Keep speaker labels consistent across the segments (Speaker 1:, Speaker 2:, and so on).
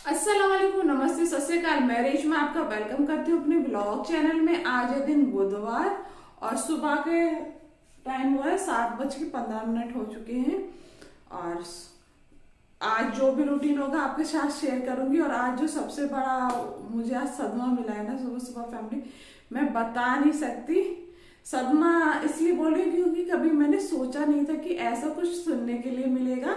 Speaker 1: अस्सलाम वालेकुम, नमस्ते, सत श्री अकाल। मैं रेशमा आपका वेलकम करती हूँ अपने ब्लॉग चैनल में। आज है दिन बुधवार और सुबह के टाइम हुआ है 7:15 हो चुके हैं। और आज जो भी रूटीन होगा आपके साथ शेयर करूंगी। और आज जो सबसे बड़ा मुझे आज सदमा मिला है ना सुबह सुबह फैमिली, मैं बता नहीं सकती। सदमा इसलिए बोल रही हूँ क्योंकि कभी मैंने सोचा नहीं था कि ऐसा कुछ सुनने के लिए मिलेगा।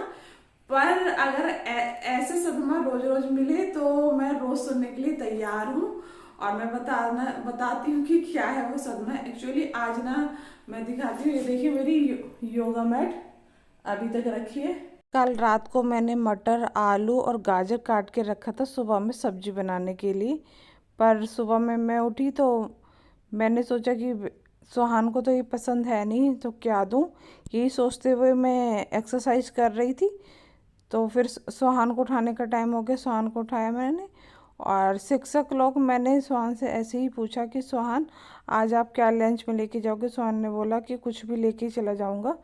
Speaker 1: पर अगर ऐसे सदमा रोज रोज मिले तो मैं रोज सुनने के लिए तैयार हूँ। और मैं बताती हूँ कि क्या है वो सदमा। एक्चुअली आज ना मैं दिखाती हूँ, ये देखिए मेरी योगा मैट अभी तक रखी है। कल रात को मैंने मटर, आलू और गाजर काट के रखा था सुबह में सब्जी बनाने के लिए। पर सुबह में मैं उठी तो मैंने सोचा कि सुहान को तो ये पसंद है नहीं तो क्या दूँ। यही सोचते हुए मैं एक्सरसाइज कर रही थी। तो फिर सुहान को उठाने का टाइम हो गया, सुहान को उठाया मैंने। और 6 o'clock मैंने सुहान से ऐसे ही पूछा कि सुहान आज आप क्या लंच में लेके जाओगे। सुहान ने बोला कि कुछ भी लेके चला जाऊंगा।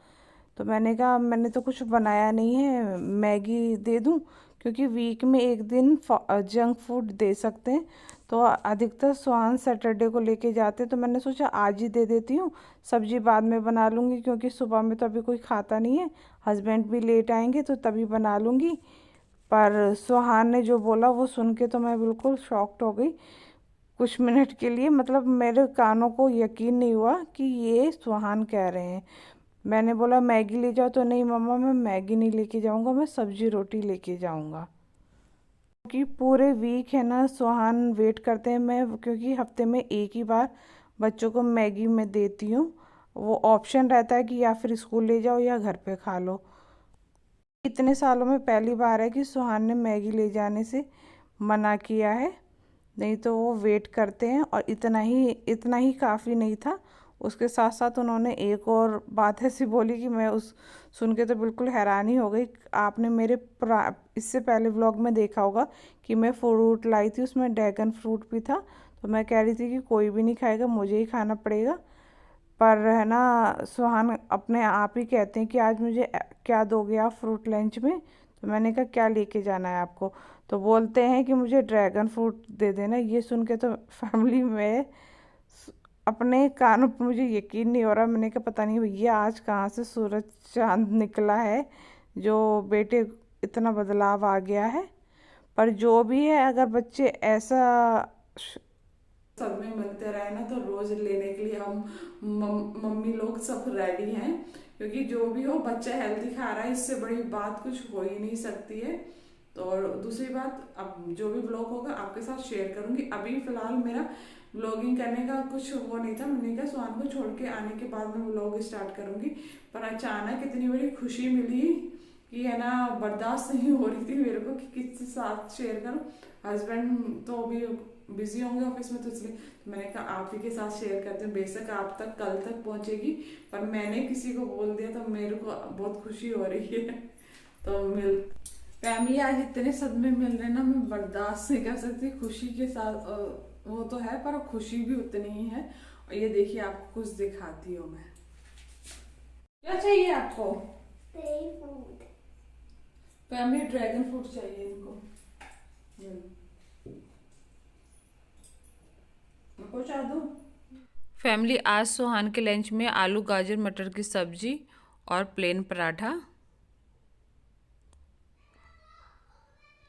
Speaker 1: तो मैंने कहा मैंने तो कुछ बनाया नहीं है, मैगी दे दूं। क्योंकि वीक में एक दिन जंक फूड दे सकते हैं। तो अधिकतर सुहान सैटरडे को लेके जाते, तो मैंने सोचा आज ही दे देती हूँ। सब्जी बाद में बना लूँगी क्योंकि सुबह में तो अभी कोई खाता नहीं है। हस्बैंड भी लेट आएंगे तो तभी बना लूँगी। पर सुहान ने जो बोला वो सुन के तो मैं बिल्कुल शॉक्ड हो गई। कुछ मिनट के लिए मतलब मेरे कानों को यकीन नहीं हुआ कि ये सुहान कह रहे हैं। मैंने बोला मैगी ले जाओ, तो नहीं मम्मा मैं मैगी नहीं लेके जाऊंगा, मैं सब्जी रोटी लेके जाऊंगा। क्योंकि पूरे वीक है ना सुहान वेट करते हैं। मैं क्योंकि हफ्ते में एक ही बार बच्चों को मैगी में देती हूँ। वो ऑप्शन रहता है कि या फिर स्कूल ले जाओ या घर पे खा लो। इतने सालों में पहली बार है कि सुहान ने मैगी ले जाने से मना किया है। नहीं तो वो वेट करते हैं। और इतना ही काफ़ी नहीं था। उसके साथ साथ उन्होंने एक और बात ऐसी बोली कि मैं उस सुन के तो बिल्कुल हैरान ही हो गई। आपने मेरे इससे पहले व्लॉग में देखा होगा कि मैं फ्रूट लाई थी, उसमें ड्रैगन फ्रूट भी था। तो मैं कह रही थी कि कोई भी नहीं खाएगा, मुझे ही खाना पड़ेगा। पर है ना सुहान अपने आप ही कहते हैं कि आज मुझे क्या दोगे आप फ्रूट लंच में। तो मैंने कहा क्या लेके जाना है आपको। तो बोलते हैं कि मुझे ड्रैगन फ्रूट दे देना। ये सुन के तो फैमिली में अपने कानों पर मुझे यकीन नहीं हो रहा। मैंने कहा पता नहीं भैया आज कहाँ से सूरज चांद निकला है जो बेटे इतना बदलाव आ गया है। पर जो भी है, अगर बच्चे ऐसा सब में मिलते रहे ना तो रोज लेने के लिए हम मम्मी लोग सब रेडी हैं। क्योंकि जो भी हो बच्चा हेल्दी खा रहा है, इससे बड़ी बात कुछ हो ही नहीं सकती है। तो और दूसरी बात, अब जो भी ब्लॉग होगा आपके साथ शेयर करूंगी। अभी फिलहाल मेरा ब्लॉगिंग करने का कुछ वो नहीं था। मैंने कहा सुहान को छोड़ के आने के बाद मैं ब्लॉग स्टार्ट करूंगी। पर अचानक इतनी बड़ी खुशी मिली कि है ना बर्दाश्त नहीं हो रही थी मेरे को कि किसके साथ शेयर करूं। हस्बैंड तो अभी बिजी होंगे ऑफिस में, तो इसलिए मैंने कहा आप ही के साथ शेयर करती हूँ। बेशक आप तक कल तक पहुंचेगी, पर मैंने किसी को बोल दिया तो मेरे को बहुत खुशी हो रही है। तो मिल फैमिली आज इतने सदमे मिल रहे ना, मैं बर्दाश्त नहीं कर सकती। खुशी के साथ वो तो है, पर खुशी भी उतनी ही है। और ये देखिए आपको कुछ दिखाती हूँ मैं। क्या चाहिए आपको? फैमिली ड्रैगन फ्रूट चाहिए इनको। पहुंचा दूँ? फैमिली आज सुहान के लंच में आलू गाजर मटर की सब्जी और प्लेन पराठा।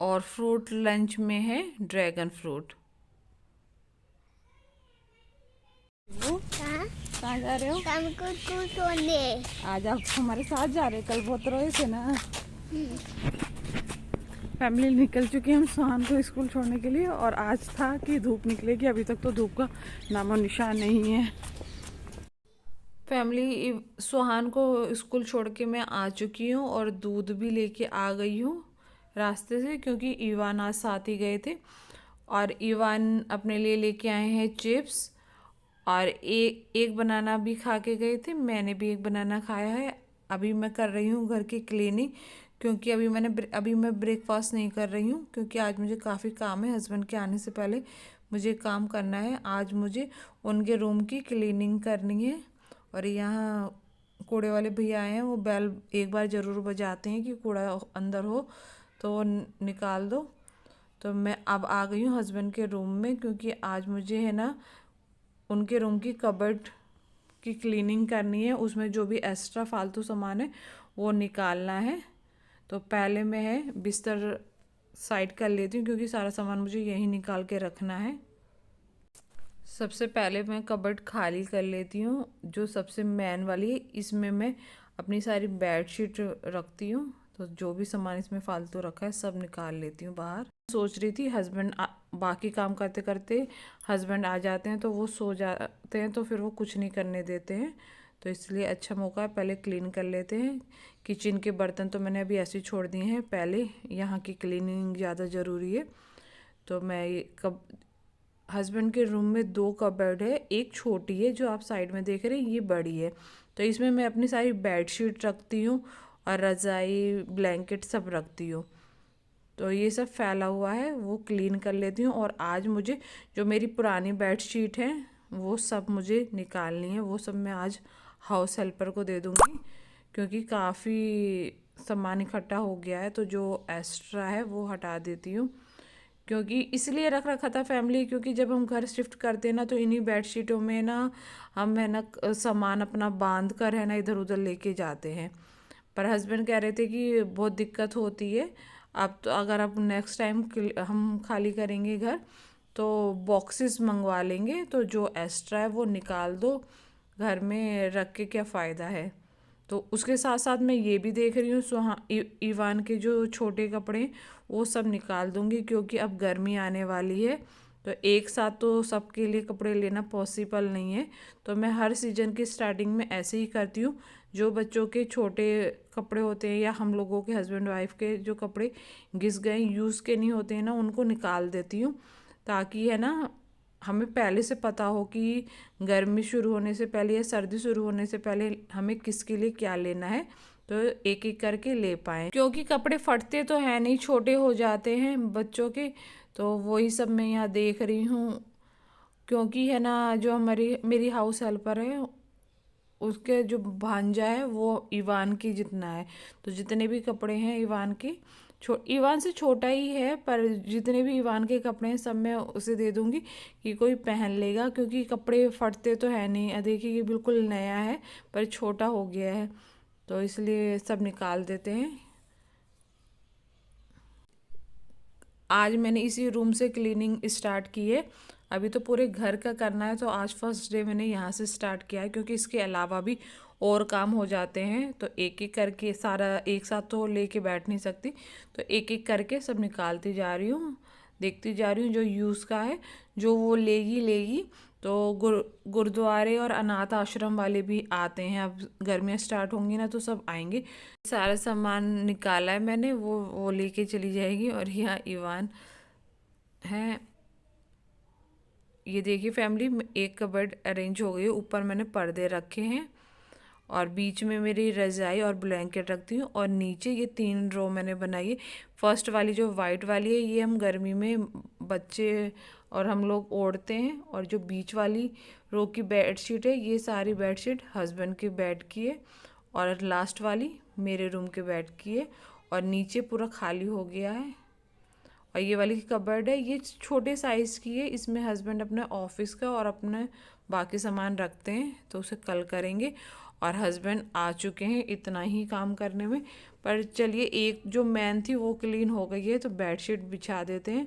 Speaker 1: और फ्रूट लंच में है ड्रैगन फ्रूट। कहाँ जा रहे हो?
Speaker 2: हमको सोने।
Speaker 1: आज आप हमारे साथ जा रहे, कल बहुत रोए थे ना। फैमिली निकल चुके हैं हम सुहान को स्कूल छोड़ने के लिए। और आज था कि धूप निकलेगी, अभी तक तो धूप का नामो निशान नहीं है। फैमिली सुहान को स्कूल छोड़ के मैं आ चुकी हूँ और दूध भी लेके आ गई हूँ रास्ते से, क्योंकि ईवान आज साथ ही गए थे। और ईवान अपने लिए लेके आए हैं चिप्स। और एक बनाना भी खा के गए थे, मैंने भी एक बनाना खाया है। अभी मैं कर रही हूँ घर की क्लीनिंग, क्योंकि अभी मैं ब्रेकफास्ट नहीं कर रही हूँ क्योंकि आज मुझे काफ़ी काम है। हस्बैंड के आने से पहले मुझे काम करना है। आज मुझे उनके रूम की क्लीनिंग करनी है। और यहाँ कूड़े वाले भैया आए हैं, वो बेल एक बार ज़रूर बजाते हैं कि कूड़ा अंदर हो तो वो निकाल दो। तो मैं अब आ गई हूँ हस्बैंड के रूम में, क्योंकि आज मुझे है ना उनके रूम की कबर्ड की क्लीनिंग करनी है। उसमें जो भी एक्स्ट्रा फालतू सामान है वो निकालना है। तो पहले मैं है बिस्तर साइड कर लेती हूँ, क्योंकि सारा सामान मुझे यहीं निकाल के रखना है। सबसे पहले मैं कबर्ड खाली कर लेती हूँ, जो सबसे मेन वाली है। इसमें मैं अपनी सारी बेडशीट रखती हूँ। तो जो भी सामान इसमें फालतू रखा है सब निकाल लेती हूँ बाहर। सोच रही थी हस्बैंड बाकी काम करते करते हस्बैंड आ जाते हैं तो वो सो जाते हैं, तो फिर वो कुछ नहीं करने देते हैं। तो इसलिए अच्छा मौका है, पहले क्लीन कर लेते हैं। किचन के बर्तन तो मैंने अभी ऐसे ही छोड़ दिए हैं, पहले यहाँ की क्लीनिंग ज़्यादा ज़रूरी है। तो मैं कब हस्बैंड के रूम में 2 कबर्ड है, एक छोटी है जो आप साइड में देख रहे हैं, ये बड़ी है। तो इसमें मैं अपनी सारी बेडशीट रखती हूँ और रज़ाई ब्लैंकेट सब रखती हूँ। तो ये सब फैला हुआ है वो क्लीन कर लेती हूँ। और आज मुझे जो मेरी पुरानी बेडशीट है वो सब मुझे निकालनी है। वो सब मैं आज हाउस हेल्पर को दे दूँगी, क्योंकि काफ़ी सामान इकट्ठा हो गया है। तो जो एक्स्ट्रा है वो हटा देती हूँ, क्योंकि इसलिए रख रखा था फैमिली, क्योंकि जब हम घर शिफ्ट करते हैं ना तो इन्हीं बेडशीटों में ना हम है ना सामान अपना बांध कर है ना इधर उधर लेके जाते हैं। पर हस्बैंड कह रहे थे कि बहुत दिक्कत होती है। अब तो अगर अब नेक्स्ट टाइम हम खाली करेंगे घर तो बॉक्सेस मंगवा लेंगे, तो जो एक्स्ट्रा है वो निकाल दो, घर में रख के क्या फ़ायदा है। तो उसके साथ साथ मैं ये भी देख रही हूँ ईवान के जो छोटे कपड़े वो सब निकाल दूँगी, क्योंकि अब गर्मी आने वाली है। तो एक साथ तो सबके लिए कपड़े लेना पॉसिबल नहीं है। तो मैं हर सीज़न की स्टार्टिंग में ऐसे ही करती हूँ। जो बच्चों के छोटे कपड़े होते हैं या हम लोगों के हस्बैंड वाइफ के जो कपड़े घिस गए यूज़ के नहीं होते हैं ना, उनको निकाल देती हूँ, ताकि है ना हमें पहले से पता हो कि गर्मी शुरू होने से पहले या सर्दी शुरू होने से पहले हमें किसके लिए क्या लेना है, तो एक एक करके ले पाएँ। क्योंकि कपड़े फटते तो हैं नहीं, छोटे हो जाते हैं बच्चों के। तो वही सब मैं यहाँ देख रही हूँ, क्योंकि है ना जो मेरी हाउस हेल्पर है उसके जो भांजा है वो ईवान की जितना है। तो जितने भी कपड़े हैं ईवान के, ईवान से छोटा ही है, पर जितने भी ईवान के कपड़े हैं सब मैं उसे दे दूँगी कि कोई पहन लेगा, क्योंकि कपड़े फटते तो है नहीं। देखिए ये बिल्कुल नया है पर छोटा हो गया है, तो इसलिए सब निकाल देते हैं। आज मैंने इसी रूम से क्लीनिंग स्टार्ट की है। अभी तो पूरे घर का करना है, तो आज फर्स्ट डे मैंने यहाँ से स्टार्ट किया है, क्योंकि इसके अलावा भी और काम हो जाते हैं। तो एक एक करके सारा एक साथ तो लेके बैठ नहीं सकती, तो एक एक करके सब निकालती जा रही हूँ, देखती जा रही हूँ जो यूज़ का है, जो वो लेगी। तो गुरुद्वारे और अनाथ आश्रम वाले भी आते हैं। अब गर्मियाँ स्टार्ट होंगी ना तो सब आएंगे। सारा सामान निकाला है मैंने, वो लेके चली जाएगी। और यहाँ ईवान है। ये देखिए फैमिली, एक कबर्ड अरेंज हो गई, ऊपर मैंने पर्दे रखे हैं और बीच में मेरी रज़ाई और ब्लैंकेट रखती हूँ। और नीचे ये 3 रो मैंने बनाई है। फर्स्ट वाली जो वाइट वाली है ये हम गर्मी में बच्चे और हम लोग ओढ़ते हैं, और जो बीच वाली रो की बेडशीट है ये सारी बेडशीट हस्बैंड के बेड की है, और लास्ट वाली मेरे रूम के बेड की है। और नीचे पूरा खाली हो गया है। और ये वाली कबर्ड है, ये छोटे साइज़ की है, इसमें हस्बैंड अपने ऑफिस का और अपने बाकी सामान रखते हैं, तो उसे कल करेंगे। और हस्बैंड आ चुके हैं इतना ही काम करने में। पर चलिए एक जो मैन थी वो क्लीन हो गई है, तो बेडशीट बिछा देते हैं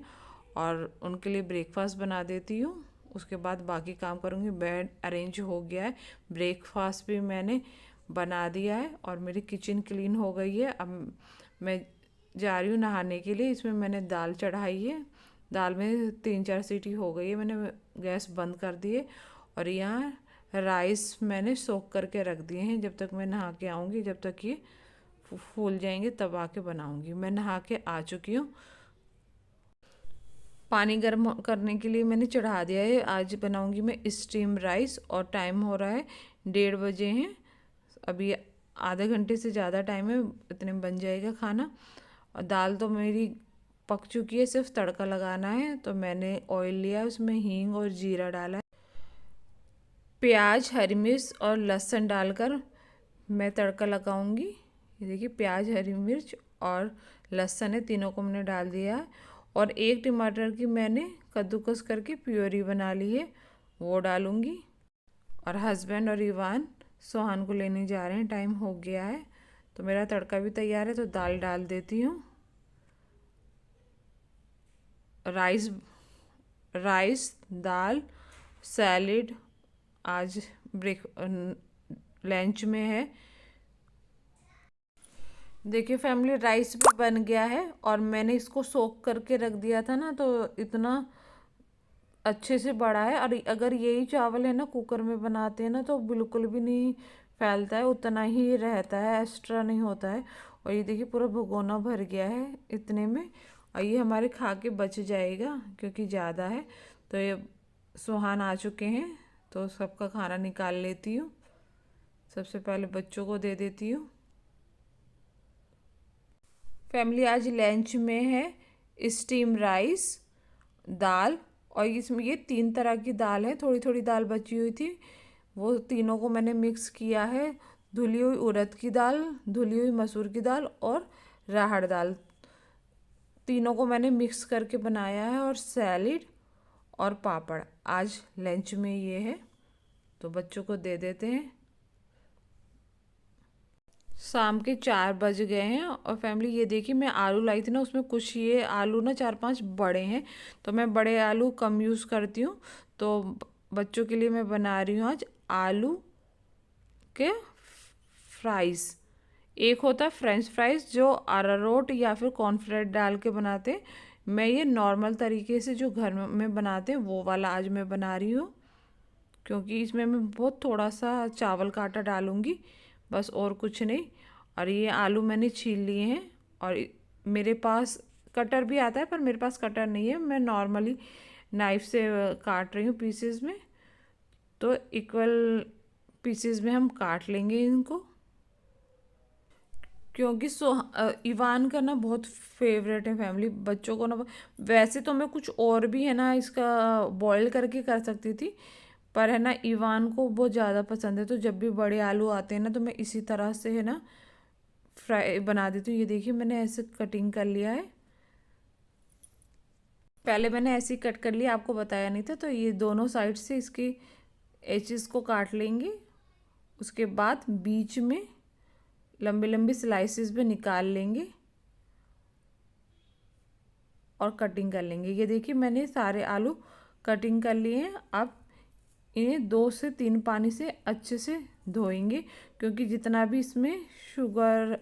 Speaker 1: और उनके लिए ब्रेकफास्ट बना देती हूँ। उसके बाद बाकी काम करूँगी। बेड अरेंज हो गया है, ब्रेकफास्ट भी मैंने बना दिया है और मेरी किचन क्लीन हो गई है। अब मैं जा रही हूँ नहाने के लिए। इसमें मैंने दाल चढ़ाई है, दाल में 3-4 सीटी हो गई है, मैंने गैस बंद कर दी है। और यहाँ राइस मैंने सोख करके रख दिए हैं, जब तक मैं नहा के आऊँगी, जब तक ये फूल जाएंगे तब आके बनाऊँगी। मैं नहा के आ चुकी हूँ। पानी गर्म करने के लिए मैंने चढ़ा दिया है। आज बनाऊँगी मैं स्टीम राइस, और टाइम हो रहा है 1:30 बजे हैं। अभी आधे घंटे से ज़्यादा टाइम है, इतने में बन जाएगा खाना। और दाल तो मेरी पक चुकी है, सिर्फ तड़का लगाना है। तो मैंने ऑयल लिया, उसमें हींग और जीरा डाला है, प्याज, हरी मिर्च और लहसुन डालकर मैं तड़का लगाऊंगी। ये देखिए प्याज, हरी मिर्च और लहसुन है, तीनों को मैंने डाल दिया है। और एक टमाटर की मैंने कद्दूकस करके प्योरी बना ली है, वो डालूंगी। और हस्बैंड और इवान सोहान को लेने जा रहे हैं, टाइम हो गया है। तो मेरा तड़का भी तैयार है, तो दाल डाल देती हूँ। राइस दाल सैलेड आज लंच में है। देखिए फैमिली, राइस भी बन गया है और मैंने इसको सोक करके रख दिया था ना, तो इतना अच्छे से बड़ा है। और अगर यही चावल है ना कुकर में बनाते हैं ना, तो बिल्कुल भी नहीं फैलता है, उतना ही रहता है, एक्स्ट्रा नहीं होता है। और ये देखिए पूरा भगोना भर गया है इतने में। और ये हमारे खा के बच जाएगा क्योंकि ज़्यादा है। तो ये सुहान आ चुके हैं, तो सबका खाना निकाल लेती हूँ। सबसे पहले बच्चों को दे देती हूँ। फैमिली, आज लंच में है स्टीम राइस, दाल, और इसमें ये 3 तरह की दाल है। थोड़ी थोड़ी दाल बची हुई थी, वो तीनों को मैंने मिक्स किया है। धुली हुई उड़द की दाल, धुली हुई मसूर की दाल और राहड़ दाल, तीनों को मैंने मिक्स करके बनाया है। और सैलेड और पापड़ आज लंच में ये है, तो बच्चों को दे देते हैं। शाम के 4 बज गए हैं। और फैमिली ये देखिए, मैं आलू लाई थी ना, उसमें कुछ ये आलू ना 4-5 बड़े हैं, तो मैं बड़े आलू कम यूज़ करती हूँ। तो बच्चों के लिए मैं बना रही हूँ आज आलू के फ्राइज़। एक होता है फ्रेंच फ्राइज़ जो अरारोट या फिर कॉर्नफ्लेक्स डाल के बनाते हैं। मैं ये नॉर्मल तरीके से जो घर में बनाते हैं वो वाला आज मैं बना रही हूँ, क्योंकि इसमें मैं बहुत थोड़ा सा चावल का आटा डालूँगी, बस, और कुछ नहीं। और ये आलू मैंने छील लिए हैं। और मेरे पास कटर भी आता है, पर मेरे पास कटर नहीं है, मैं नॉर्मली नाइफ से काट रही हूँ पीसेस में। तो इक्वल पीसेस में हम काट लेंगे इनको, क्योंकि इवान का ना बहुत फेवरेट है फैमिली, बच्चों को ना। वैसे तो मैं कुछ और भी है ना इसका बॉईल करके कर सकती थी, पर है ना इवान को बहुत ज़्यादा पसंद है। तो जब भी बड़े आलू आते हैं ना, तो मैं इसी तरह से है ना फ्राई बना देती हूँ। ये देखिए मैंने ऐसे कटिंग कर लिया है, पहले मैंने ऐसे ही कट कर लिया, आपको बताया नहीं था। तो ये दोनों साइड से इसकी एजेस को काट लेंगे, उसके बाद बीच में लंबी लंबी स्लाइसेस में निकाल लेंगे और कटिंग कर लेंगे। ये देखिए मैंने सारे आलू कटिंग कर लिए हैं। अब इन्हें 2 से 3 पानी से अच्छे से धोएंगे, क्योंकि जितना भी इसमें शुगर,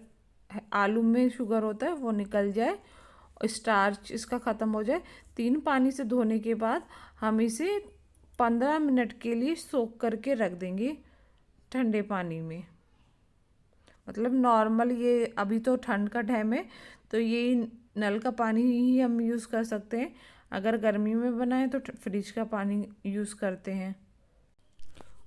Speaker 1: आलू में शुगर होता है वो निकल जाए और स्टार्च इसका ख़त्म हो जाए। 3 पानी से धोने के बाद हम इसे 15 मिनट के लिए सोक करके रख देंगे ठंडे पानी में। मतलब नॉर्मल, ये अभी तो ठंड का टाइम है, तो ये नल का पानी ही हम यूज़ कर सकते हैं। अगर गर्मी में बनाए तो फ्रिज का पानी यूज़ करते हैं।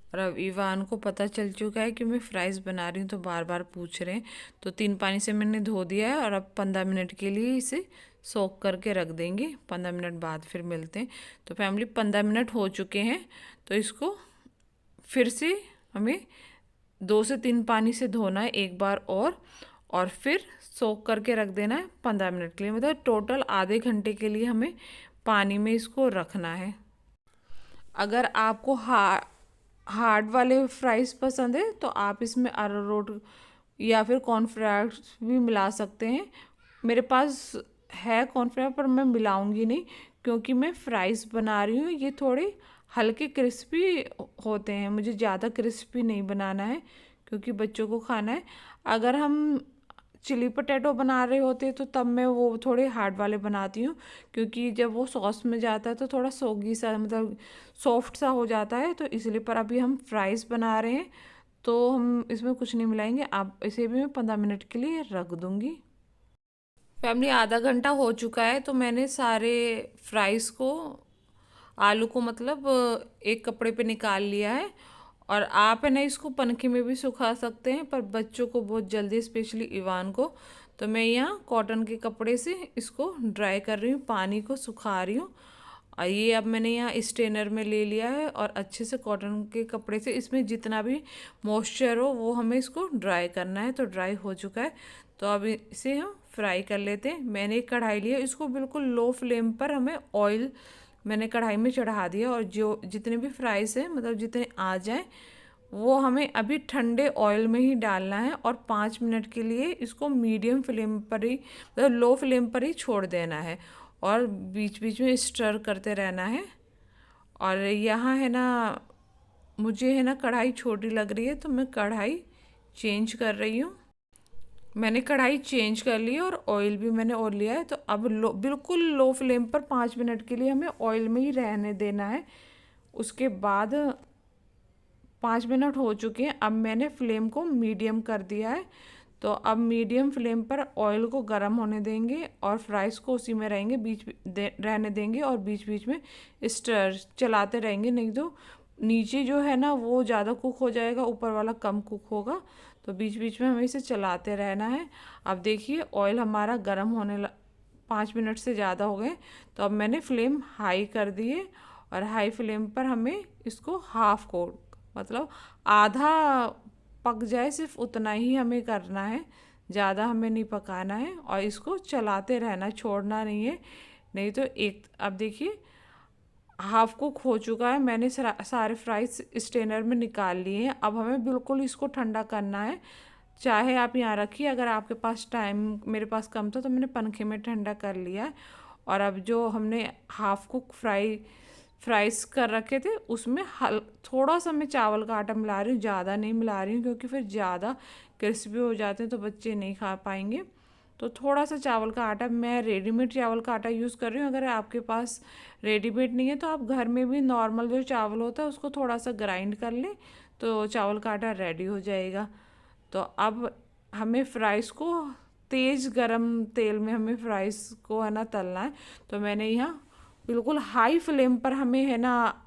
Speaker 1: और अब इवान को पता चल चुका है कि मैं फ्राइज़ बना रही हूँ, तो बार बार पूछ रहे हैं। तो 3 पानी से मैंने धो दिया है और अब 15 मिनट के लिए इसे सोक करके रख देंगे। 15 मिनट बाद फिर मिलते हैं। तो फैमिली 15 मिनट हो चुके हैं, तो इसको फिर से हमें 2 से 3 पानी से धोना है एक बार और फिर सोक करके रख देना है 15 मिनट के लिए। मतलब टोटल आधे घंटे के लिए हमें पानी में इसको रखना है। अगर आपको हार्ड वाले फ्राइज़ पसंद है तो आप इसमें अरारोट या फिर कॉर्नफ्लेक्स भी मिला सकते हैं। मेरे पास है कॉर्नफ्लेक्स, पर मैं मिलाऊंगी नहीं, क्योंकि मैं फ्राइज़ बना रही हूँ। ये थोड़े हल्के क्रिस्पी होते हैं, मुझे ज़्यादा क्रिस्पी नहीं बनाना है, क्योंकि बच्चों को खाना है। अगर हम चिली पोटैटो बना रहे होते तो तब मैं वो थोड़े हार्ड वाले बनाती हूँ, क्योंकि जब वो सॉस में जाता है तो थोड़ा सोगी सा, मतलब सॉफ्ट सा हो जाता है, तो इसलिए। पर अभी हम फ्राइज़ बना रहे हैं, तो हम इसमें कुछ नहीं मिलाएंगे। आप इसे भी मैं 15 मिनट के लिए रख दूँगी। फैमिली आधा घंटा हो चुका है, तो मैंने सारे फ्राइज़ को, आलू को मतलब एक कपड़े पे निकाल लिया है। और आप है ना इसको पंखे में भी सुखा सकते हैं, पर बच्चों को बहुत जल्दी, स्पेशली इवान को, तो मैं यहाँ कॉटन के कपड़े से इसको ड्राई कर रही हूँ, पानी को सुखा रही हूँ। और ये अब मैंने यहाँ स्ट्रेनर में ले लिया है और अच्छे से कॉटन के कपड़े से इसमें जितना भी मॉइस्चर हो वो हमें इसको ड्राई करना है। तो ड्राई हो चुका है, तो अब इसे हम फ्राई कर लेते हैं। मैंने एक कढ़ाई लिया, इसको बिल्कुल लो फ्लेम पर हमें ऑयल मैंने कढ़ाई में चढ़ा दिया, और जो जितने भी फ्राइज़ हैं मतलब जितने आ जाएं वो हमें अभी ठंडे ऑयल में ही डालना है, और 5 मिनट के लिए इसको मीडियम फ्लेम पर ही मतलब लो फ्लेम पर ही छोड़ देना है, और बीच बीच में स्टर करते रहना है। और यहाँ है ना, मुझे है ना कढ़ाई छोटी लग रही है तो मैं कढ़ाई चेंज कर रही हूँ। मैंने कढ़ाई चेंज कर ली और ऑयल भी मैंने और लिया है। तो अब बिल्कुल लो फ्लेम पर 5 मिनट के लिए हमें ऑयल में ही रहने देना है। उसके बाद 5 मिनट हो चुके हैं, अब मैंने फ्लेम को मीडियम कर दिया है। तो अब मीडियम फ्लेम पर ऑयल को गर्म होने देंगे और फ्राइज़ को उसी में रहेंगे रहने देंगे, और बीच बीच में स्टर चलाते रहेंगे, नहीं तो नीचे जो है ना वो ज़्यादा कुक हो जाएगा, ऊपर वाला कम कुक होगा। तो बीच बीच में हमें इसे चलाते रहना है। अब देखिए ऑयल हमारा गर्म 5 मिनट से ज़्यादा हो गए, तो अब मैंने फ्लेम हाई कर दिए, और हाई फ्लेम पर हमें इसको हाफ कुक मतलब आधा पक जाए सिर्फ उतना ही हमें करना है, ज़्यादा हमें नहीं पकाना है, और इसको चलाते रहना, छोड़ना नहीं है, नहीं तो अब देखिए हाफ कुक हो चुका है। मैंने सारे फ्राइज स्ट्रेनर में निकाल लिए हैं। अब हमें बिल्कुल इसको ठंडा करना है, चाहे आप यहाँ रखिए, अगर आपके पास टाइम, मेरे पास कम था तो मैंने पंखे में ठंडा कर लिया है। और अब जो हमने हाफ कुक फ्राइज कर रखे थे उसमें थोड़ा सा मैं चावल का आटा मिला रही हूँ, ज़्यादा नहीं मिला रही हूँ, क्योंकि फिर ज़्यादा क्रिस्पी हो जाते हैं तो बच्चे नहीं खा पाएंगे। तो थोड़ा सा चावल का आटा, मैं रेडीमेड चावल का आटा यूज़ कर रही हूँ। अगर आपके पास रेडीमेड नहीं है तो आप घर में भी नॉर्मल जो चावल होता है उसको थोड़ा सा ग्राइंड कर लें, तो चावल का आटा रेडी हो जाएगा। तो अब हमें फ्राइज़ को तेज़ गरम तेल में हमें फ्राइज़ को है ना तलना है। तो मैंने यहाँ बिल्कुल हाई फ्लेम पर हमें है ना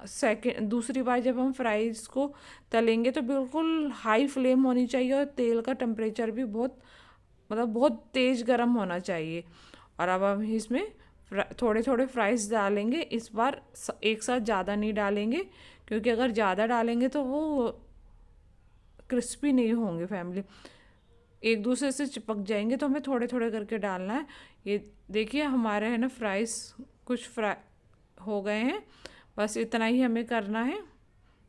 Speaker 1: दूसरी बार जब हम फ्राइज़ को तलेंगे तो बिल्कुल हाई फ्लेम होनी चाहिए, और तेल का टेम्परेचर भी बहुत तेज़ गर्म होना चाहिए। और अब हम इसमें थोड़े थोड़े फ्राइज़ डालेंगे। इस बार एक साथ ज़्यादा नहीं डालेंगे, क्योंकि अगर ज़्यादा डालेंगे तो वो क्रिस्पी नहीं होंगे फैमिली, एक दूसरे से चिपक जाएंगे। तो हमें थोड़े थोड़े करके डालना है। ये देखिए हमारे है ना फ्राइज़ कुछ फ्राई हो गए हैं, बस इतना ही हमें करना है।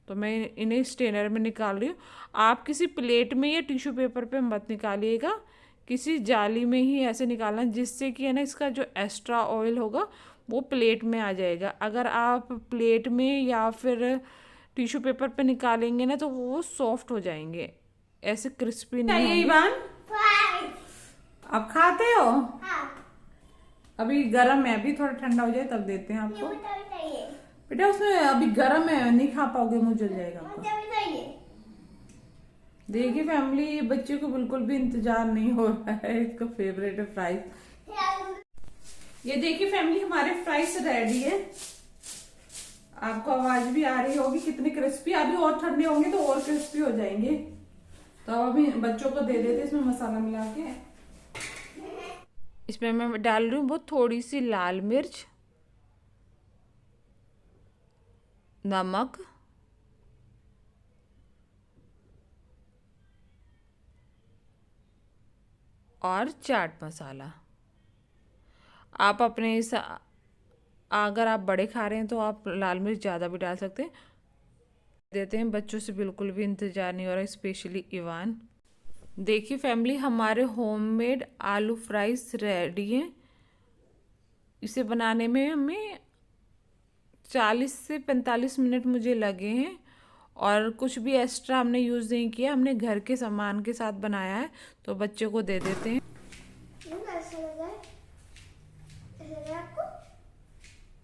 Speaker 1: तो मैं इन्हें स्ट्रेनर में निकाल रही हूँ। आप किसी प्लेट में या टिश्यू पेपर पे मत निकालिएगा, किसी जाली में ही ऐसे निकालना, जिससे कि है ना इसका जो एक्स्ट्रा ऑयल होगा वो प्लेट में आ जाएगा। अगर आप प्लेट में या फिर टिश्यू पेपर पे निकालेंगे ना तो वो सॉफ्ट हो जाएंगे, ऐसे क्रिस्पी नहीं होंगे। इवान आप खाते हो?
Speaker 2: हाँ।
Speaker 1: अभी गरम है, अभी थोड़ा ठंडा हो जाए तब देते हैं आपको। बेटा उसमें अभी गरम है, नहीं खा पाओगे, मुंह जल जाएगा आपका। देखिए फैमिली, ये बच्चे को बिल्कुल भी इंतजार नहीं हो रहा है, इसका फेवरेट है फ्राइज। ये देखिए फैमिली, हमारे फ्राइज रेडी है। आपको आवाज भी आ रही होगी कितनी क्रिस्पी, अभी और ठंडे होंगे तो और क्रिस्पी हो जाएंगे। तो अभी बच्चों को दे देते इसमें मसाला मिला के। इसमें मैं डाल रही हूँ बहुत थोड़ी सी लाल मिर्च, नमक, और चाट मसाला। आप अपने अगर आप बड़े खा रहे हैं तो आप लाल मिर्च ज़्यादा भी डाल सकते हैं। देते हैं, बच्चों से बिल्कुल भी इंतज़ार नहीं हो रहा, स्पेशली इवान। देखिए फैमिली, हमारे होममेड आलू फ्राइज रेडी हैं। इसे बनाने में हमें 40 से 45 मिनट मुझे लगे हैं, और कुछ भी एक्स्ट्रा हमने यूज़ नहीं किया, हमने घर के सामान के साथ बनाया है। तो बच्चों को दे देते हैं।
Speaker 2: कैसा लगा? कैसा लगा आपको?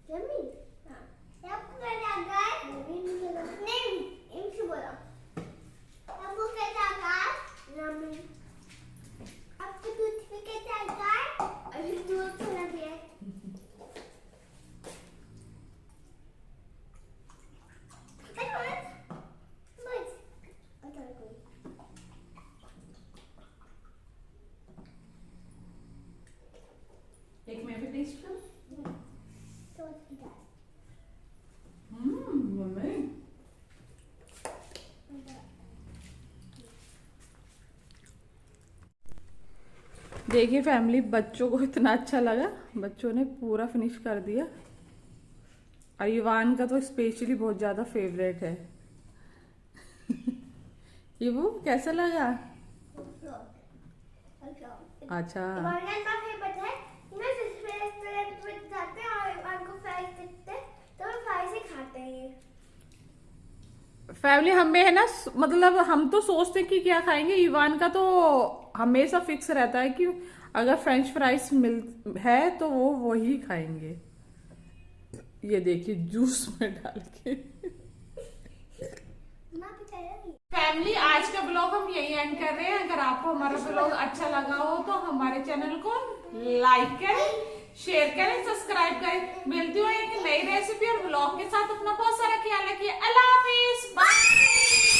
Speaker 2: यम्मी? हाँ। आपको कैसा लगा? नहीं, इनसे बोलो। आपको कैसा लगा? यम्मी। आपको दूध में कैसा लगा? अभी दूध थोड़ा दिया है।
Speaker 1: देखिए फैमिली, बच्चों को इतना अच्छा लगा, बच्चों ने पूरा फिनिश कर दिया। और इवान का तो स्पेशली बहुत ज्यादा फेवरेट है। ये वो कैसा लगा? अच्छा, फैमिली हमें है ना, मतलब हम तो सोचते हैं कि क्या खाएंगे। इवान का तो हमेशा फिक्स रहता है कि अगर फ्रेंच फ्राइज मिल है तो वो वही खाएंगे। ये देखिए जूस में डाल के। फैमिली आज का ब्लॉग हम यही एंड कर रहे हैं। अगर आपको हमारा ब्लॉग अच्छा लगा हो तो हमारे चैनल को लाइक करें, शेयर करें, सब्सक्राइब करें। मिलती हूँ एक नई रेसिपी और ब्लॉग के साथ। अपना बहुत सारा ख्याल रखिए। अल्लाह हाफिज, बाय।